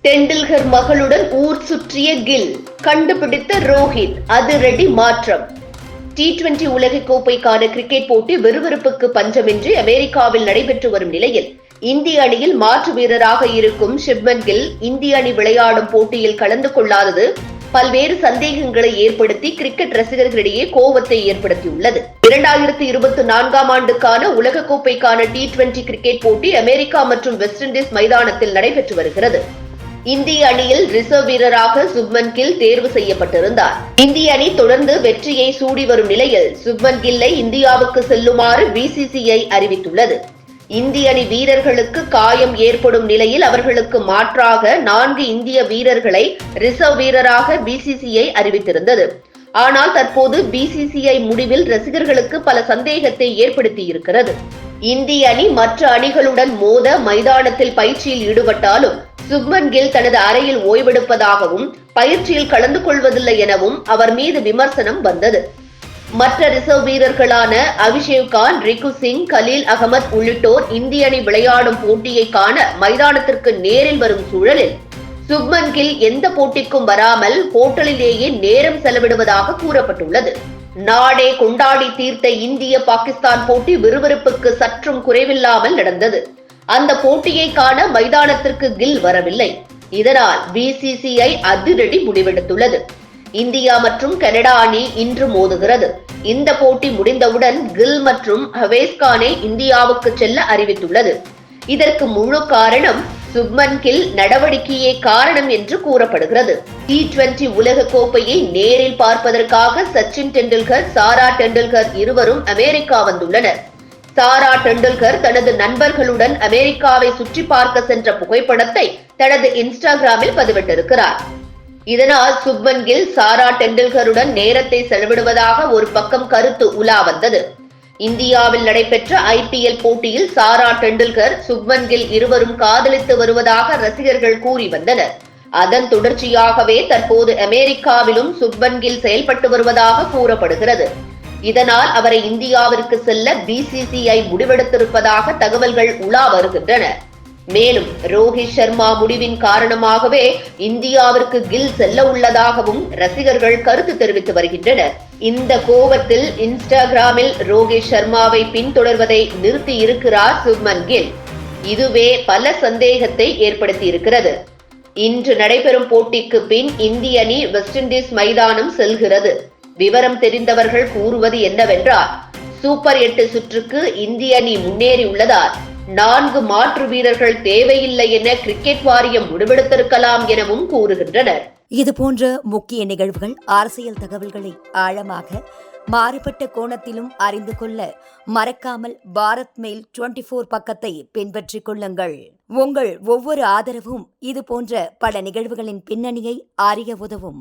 டெண்டுல்கர் மகளுடன் ஊர் சுற்றிய கில், கண்டுபிடித்த ரோஹித் அதிரடி மாற்றம். T20 உலகக்கோப்பைக்கான கிரிக்கெட் போட்டி விறுவிறுப்புக்கு பஞ்சமின்றி அமெரிக்காவில் நடைபெற்று வரும் நிலையில் இந்திய அணியில் மாற்று வீரராக இருக்கும் சுப்மன் கில் இந்திய அணி விளையாடும் போட்டியில் கலந்து கொள்ளாதது பல்வேறு சந்தேகங்களை ஏற்படுத்தி கிரிக்கெட் ரசிகர்களிடையே கோபத்தை ஏற்படுத்தியுள்ளது. 2024 ஆண்டுக்கான உலகக்கோப்பைக்கான T20 கிரிக்கெட் போட்டி அமெரிக்கா மற்றும் வெஸ்ட் இண்டீஸ் மைதானத்தில் நடைபெற்று வருகிறது. இந்திய அணியில் ரிசர்வ் வீரராக சுப்மன் கில் தேர்வு செய்யப்பட்டிருந்தார். இந்திய அணி தொடர்ந்து வெற்றியை சூடி வரும் நிலையில் சுப்மன் கில்லை இந்தியாவுக்கு செல்லுமாறு BCCI அறிவித்துள்ளது. இந்திய அணி வீரர்களுக்கு காயம் ஏற்படும் நிலையில் அவர்களுக்கு மாற்றாக 4 இந்திய வீரர்களை ரிசர்வ் வீரராக BCCI அறிவித்திருந்தது. ஆனால் தற்போது BCCI முடிவில் ரசிகர்களுக்கு பல சந்தேகத்தை ஏற்படுத்தியிருக்கிறது. இந்திய அணி மற்ற அணிகளுடன் மோத மைதானத்தில் பயிற்சியில் ஈடுபட்டாலும் சுப்மன் கில் தனது அறையில் ஓய்வெடுப்பதாகவும் பயிற்சியில் கலந்து கொள்வதில்லை எனவும் அவர் மீது விமர்சனம் வந்தது. மற்ற ரிசர்வ் வீரர்களான அபிஷேக் கான், ரிக்கு சிங், கலீல் அகமது உள்ளிட்டோர் இந்திய அணி விளையாடும் போட்டியை காண மைதானத்திற்கு நேரில் வரும் சூழலில் சுப்மன் கில் எந்த போட்டிக்கும் வராமல் ஹோட்டலிலேயே நேரம் செலவிடுவதாக கூறப்பட்டுள்ளது. நாடே கொண்டாடி தீர்த்த இந்திய பாகிஸ்தான் போட்டி விறுவிறுப்புக்கு சற்றும் குறைவில்லாமல் நடந்தது. அந்த போட்டியை காண மைதானத்திற்கு கில் வரவில்லை. இதனால் BCCI அதிரடி முடிவெடுத்துள்ளது. இந்தியா மற்றும் கனடா அணி இன்று மோதுகிறது. இந்த போட்டி முடிந்தவுடன் கில் மற்றும் ஹவேஸ்கானை இந்தியாவுக்கு செல்ல அறிவித்துள்ளது. இதற்கு முழு காரணம் சுப்மன் கில் நடவடிக்கையே காரணம் என்று கூறப்படுகிறது. T20 உலக கோப்பையை நேரில் பார்ப்பதற்காக சச்சின் டெண்டுல்கர், சாரா டெண்டுல்கர் இருவரும் அமெரிக்கா வந்துள்ளனர். சாரா டெண்டுல்கர் தனது நண்பர்களுடன் அமெரிக்காவை சுற்றி பார்க்க சென்ற புகைப்படத்தை தனது இன்ஸ்டாகிராமில் பதிவிட்டிருக்கிறார். இதனால் சுப்மன் கில் சாரா டெண்டுல்கருடன் நேரத்தை செலவிடுவதாக ஒரு பக்கம் கருத்து உலா வந்தது. இந்தியாவில் நடைபெற்ற IPL போட்டியில் சாரா டெண்டுல்கர், சுப்மன் கில் இருவரும் காதலித்து வருவதாக ரசிகர்கள் கூறி வந்தனர். அதன் தொடர்ச்சியாகவே தற்போது அமெரிக்காவிலும் சுப்மன் கில் செயல்பட்டு வருவதாக கூறப்படுகிறது. இதனால் அவரை இந்தியாவிற்கு செல்ல BCCI முடிவெடுத்திருப்பதாக தகவல்கள் உலா வருகின்றன. மேலும் ரோஹித் சர்மா முடிவின் காரணமாகவே இந்தியாவிற்கு கில் செல்ல உள்ளதாகவும் ரசிகர்கள் கருத்து தெரிவித்து வருகின்றனர். இந்த கோபத்தில் இன்ஸ்டாகிராமில் ரோஹித் சர்மாவை பின்தொடர்வதை நிறுத்தி இருக்கிறார் சுப்மன் கில். இதுவே பல சந்தேகத்தை ஏற்படுத்தியிருக்கிறது. இன்று நடைபெறும் போட்டிக்கு பின் இந்திய அணி வெஸ்ட் இண்டீஸ் மைதானம் செல்கிறது. விவரம் தெரிந்தவர்கள் கூறுவது என்னவென்றால், சூப்பர் 8 சுற்றுக்கு இந்திய அணி முன்னேறியுள்ளதால் 4 மாற்று வீரர்கள் தேவையில்லை என கிரிக்கெட் வாரியம் முடிவெடுத்திருக்கலாம் எனவும் கூறுகின்றனர். இதுபோன்ற முக்கிய நிகழ்வுகள், அரசியல் தகவல்களை ஆழமாக மாறுபட்ட கோணத்திலும் அறிந்து கொள்ள மறக்காமல் பாரத் மெயில் 24 பக்கத்தை பின்பற்றிக் கொள்ளுங்கள். உங்கள் ஒவ்வொரு ஆதரவும் இதுபோன்ற பல நிகழ்வுகளின் பின்னணியை அறிய உதவும்.